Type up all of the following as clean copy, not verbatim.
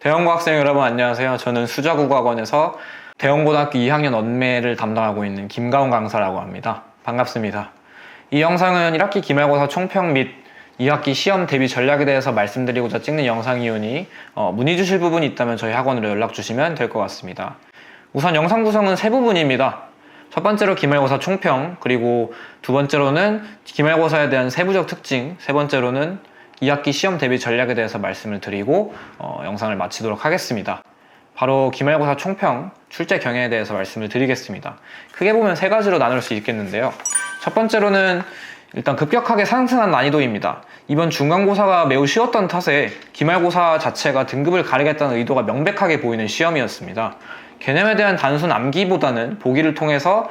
대원고 학생 여러분 안녕하세요. 저는 수자국어학원에서 대원고등학교 2학년 언매를 담당하고 있는 김가훈 강사라고 합니다. 반갑습니다. 이 영상은 1학기 기말고사 총평 및 2학기 시험 대비 전략에 대해서 말씀드리고자 찍는 영상이오니 문의 주실 부분이 있다면 저희 학원으로 연락 주시면 될 것 같습니다. 우선 영상 구성은 세 부분입니다. 첫 번째로 기말고사 총평, 그리고 두 번째로는 기말고사에 대한 세부적 특징, 세 번째로는 2학기 시험 대비 전략에 대해서 말씀을 드리고 영상을 마치도록 하겠습니다. 바로 기말고사 총평, 출제 경향에 대해서 말씀을 드리겠습니다. 크게 보면 세 가지로 나눌 수 있겠는데요. 첫 번째로는 일단 급격하게 상승한 난이도입니다. 이번 중간고사가 매우 쉬웠던 탓에 기말고사 자체가 등급을 가리겠다는 의도가 명백하게 보이는 시험이었습니다. 개념에 대한 단순 암기보다는 보기를 통해서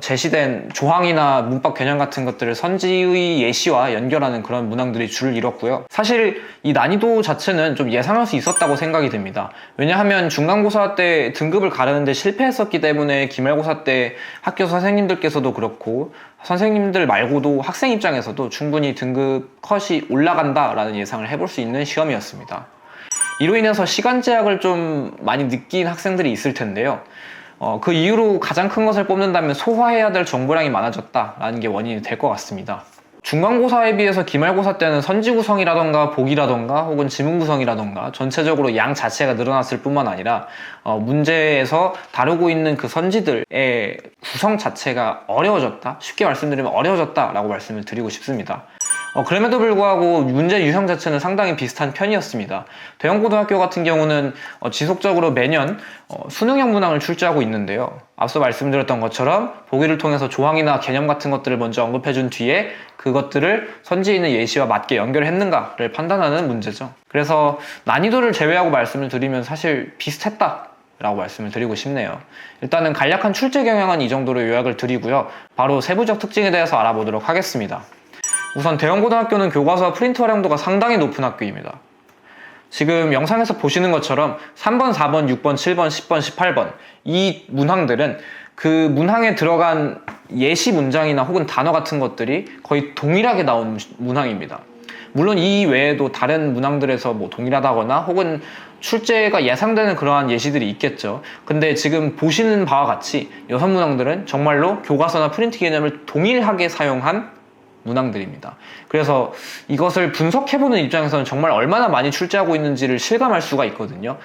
제시된 조항이나 문법 개념 같은 것들을 선지의 예시와 연결하는 그런 문항들이 줄을 이뤘고요. 사실 이 난이도 자체는 좀 예상할 수 있었다고 생각이 듭니다. 왜냐하면 중간고사 때 등급을 가르는데 실패했었기 때문에 기말고사 때 학교 선생님들께서도 그렇고 선생님들 말고도 학생 입장에서도 충분히 등급 컷이 올라간다라는 예상을 해볼 수 있는 시험이었습니다. 이로 인해서 시간 제약을 좀 많이 느낀 학생들이 있을 텐데요. 그 이유로 가장 큰 것을 뽑는다면 소화해야 될 정보량이 많아졌다라는 게 원인이 될 것 같습니다. 중간고사에 비해서 기말고사 때는 선지 구성이라던가 보기라던가 혹은 지문 구성이라던가 전체적으로 양 자체가 늘어났을 뿐만 아니라 문제에서 다루고 있는 그 선지들의 구성 자체가 어려워졌다, 쉽게 말씀드리면 어려워졌다라고 말씀을 드리고 싶습니다. 그럼에도 불구하고 문제 유형 자체는 상당히 비슷한 편이었습니다. 대형고등학교 같은 경우는 지속적으로 매년 수능형 문항을 출제하고 있는데요. 앞서 말씀드렸던 것처럼 보기를 통해서 조항이나 개념 같은 것들을 먼저 언급해준 뒤에 그것들을 선지에 있는 예시와 맞게 연결했는가를 판단하는 문제죠. 그래서 난이도를 제외하고 말씀을 드리면 사실 비슷했다 라고 말씀을 드리고 싶네요. 일단은 간략한 출제 경향은 이 정도로 요약을 드리고요. 바로 세부적 특징에 대해서 알아보도록 하겠습니다. 우선 대형고등학교는 교과서와 프린트 활용도가 상당히 높은 학교입니다. 지금 영상에서 보시는 것처럼 3번, 4번, 6번, 7번, 10번, 18번 이 문항들은 그 문항에 들어간 예시 문장이나 혹은 단어 같은 것들이 거의 동일하게 나온 문항입니다. 물론 이 외에도 다른 문항들에서 뭐 동일하다거나 혹은 출제가 예상되는 그러한 예시들이 있겠죠. 근데 지금 보시는 바와 같이 6문항들은 정말로 교과서나 프린트 개념을 동일하게 사용한 문항들입니다. 그래서 이것을 분석해보는 입장에서는 정말 얼마나 많이 출제하고 있는지를 실감할 수가 있거든요.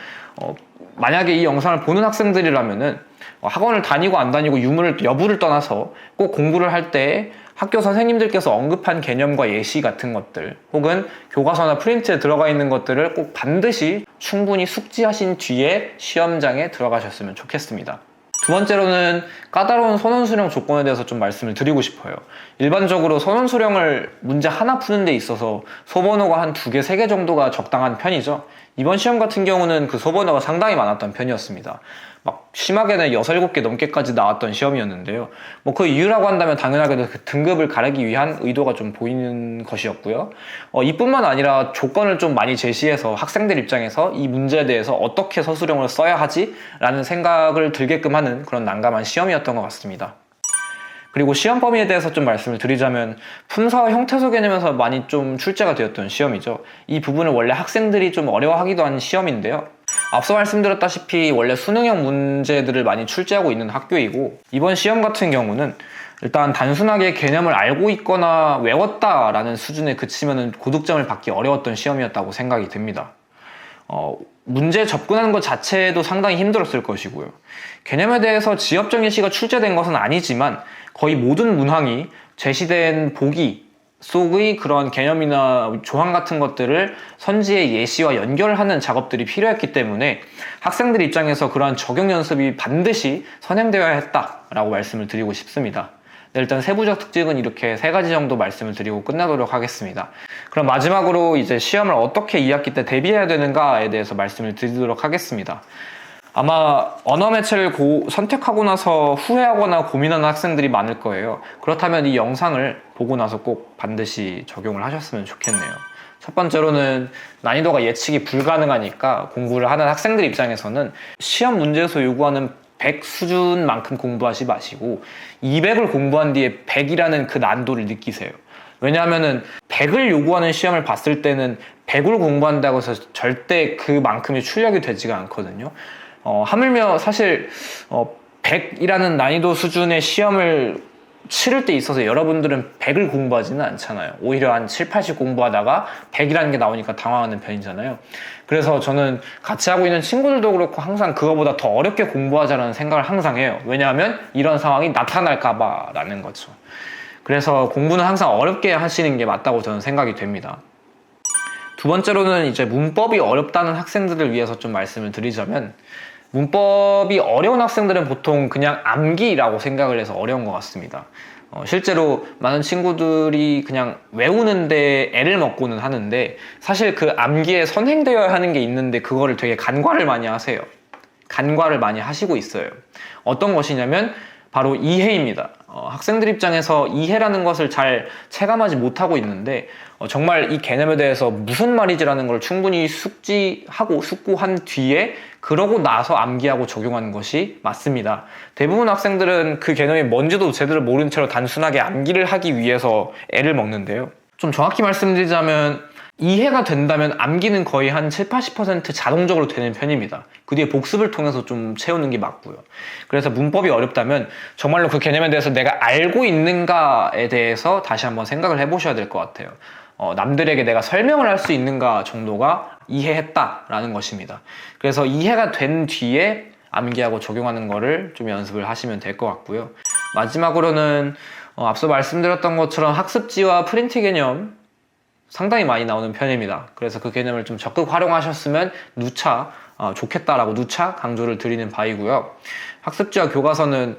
만약에 이 영상을 보는 학생들이라면은 학원을 다니고 안 다니고 여부를 떠나서 꼭 공부를 할 때 학교 선생님들께서 언급한 개념과 예시 같은 것들 혹은 교과서나 프린트에 들어가 있는 것들을 꼭 반드시 충분히 숙지하신 뒤에 시험장에 들어가셨으면 좋겠습니다. 두 번째로는 까다로운 선원 수령 조건에 대해서 좀 말씀을 드리고 싶어요. 일반적으로 선원 수령을 문제 하나 푸는 데 있어서 소번호가 한 2개, 3개 정도가 적당한 편이죠. 이번 시험 같은 경우는 그 소번호가 상당히 많았던 편이었습니다. 막 심하게는 6, 7개 넘게까지 나왔던 시험이었는데요. 뭐 그 이유라고 한다면 당연하게도 그 등급을 가르기 위한 의도가 좀 보이는 것이었고요. 이뿐만 아니라 조건을 좀 많이 제시해서 학생들 입장에서 이 문제에 대해서 어떻게 서술형을 써야 하지? 라는 생각을 들게끔 하는 그런 난감한 시험이었던 것 같습니다. 그리고 시험 범위에 대해서 좀 말씀을 드리자면 품사와 형태소 개념에서 많이 좀 출제가 되었던 시험이죠. 이 부분을 원래 학생들이 좀 어려워하기도 하는 시험인데요. 앞서 말씀드렸다시피 원래 수능형 문제들을 많이 출제하고 있는 학교이고 이번 시험 같은 경우는 일단 단순하게 개념을 알고 있거나 외웠다라는 수준에 그치면 고득점을 받기 어려웠던 시험이었다고 생각이 듭니다. 문제 접근하는 것 자체도 상당히 힘들었을 것이고요. 개념에 대해서 지엽적 예시가 출제된 것은 아니지만 거의 모든 문항이 제시된 보기 속의 그런 개념이나 조항 같은 것들을 선지의 예시와 연결하는 작업들이 필요했기 때문에 학생들 입장에서 그러한 적용 연습이 반드시 선행되어야 했다라고 말씀을 드리고 싶습니다. 네, 일단 세부적 특징은 이렇게 3가지 정도 말씀을 드리고 끝나도록 하겠습니다. 그럼 마지막으로 이제 시험을 어떻게 2학기 때 대비해야 되는가에 대해서 말씀을 드리도록 하겠습니다. 아마 언어 매체를 선택하고 나서 후회하거나 고민하는 학생들이 많을 거예요. 그렇다면 이 영상을 보고 나서 꼭 반드시 적용을 하셨으면 좋겠네요. 첫 번째로는 난이도가 예측이 불가능하니까 공부를 하는 학생들 입장에서는 시험 문제에서 요구하는 100 수준만큼 공부하지 마시고 200을 공부한 뒤에 100이라는 그 난도를 느끼세요. 왜냐하면은 100을 요구하는 시험을 봤을 때는 100을 공부한다고 해서 절대 그만큼의 출력이 되지가 않거든요. 하물며 사실 100이라는 난이도 수준의 시험을 치를 때 있어서 여러분들은 100을 공부하지는 않잖아요. 오히려 한 7, 80 공부하다가 100이라는 게 나오니까 당황하는 편이잖아요. 그래서 저는 같이 하고 있는 친구들도 그렇고 항상 그거보다 더 어렵게 공부하자는 생각을 항상 해요. 왜냐하면 이런 상황이 나타날까봐 라는 거죠. 그래서 공부는 항상 어렵게 하시는 게 맞다고 저는 생각이 됩니다. 두 번째로는 이제 문법이 어렵다는 학생들을 위해서 좀 말씀을 드리자면, 문법이 어려운 학생들은 보통 그냥 암기라고 생각을 해서 어려운 것 같습니다. 실제로 많은 친구들이 그냥 외우는데 애를 먹고는 하는데, 사실 그 암기에 선행되어야 하는 게 있는데 그거를 되게 간과를 많이 하세요. 간과를 많이 하시고 있어요. 어떤 것이냐면 바로 이해입니다. 학생들 입장에서 이해라는 것을 잘 체감하지 못하고 있는데, 정말 이 개념에 대해서 무슨 말이지라는 걸 충분히 숙지하고 숙고한 뒤에 그러고 나서 암기하고 적용하는 것이 맞습니다. 대부분 학생들은 그 개념이 뭔지도 제대로 모른 채로 단순하게 암기를 하기 위해서 애를 먹는데요. 좀 정확히 말씀드리자면 이해가 된다면 암기는 거의 한 7, 80% 자동적으로 되는 편입니다. 그 뒤에 복습을 통해서 좀 채우는 게 맞고요. 그래서 문법이 어렵다면 정말로 그 개념에 대해서 내가 알고 있는가에 대해서 다시 한번 생각을 해보셔야 될 것 같아요. 남들에게 내가 설명을 할 수 있는가 정도가 이해했다라는 것입니다. 그래서 이해가 된 뒤에 암기하고 적용하는 거를 좀 연습을 하시면 될 것 같고요. 마지막으로는 앞서 말씀드렸던 것처럼 학습지와 프린트 개념 상당히 많이 나오는 편입니다. 그래서 그 개념을 좀 적극 활용하셨으면 누차 좋겠다라고 누차 강조를 드리는 바이고요. 학습지와 교과서는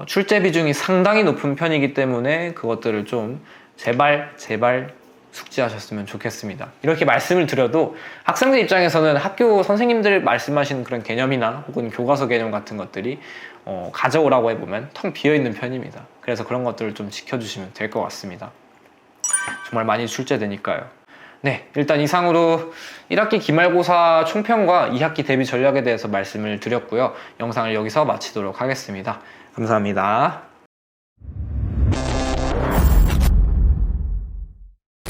출제 비중이 상당히 높은 편이기 때문에 그것들을 좀 제발 숙지하셨으면 좋겠습니다. 이렇게 말씀을 드려도 학생들 입장에서는 학교 선생님들 말씀하시는 그런 개념이나 혹은 교과서 개념 같은 것들이 가져오라고 해보면 텅 비어있는 편입니다. 그래서 그런 것들을 좀 지켜주시면 될 것 같습니다. 정말 많이 출제되니까요. 네, 일단 이상으로 1학기 기말고사 총평과 2학기 대비 전략에 대해서 말씀을 드렸고요. 영상을 여기서 마치도록 하겠습니다. 감사합니다.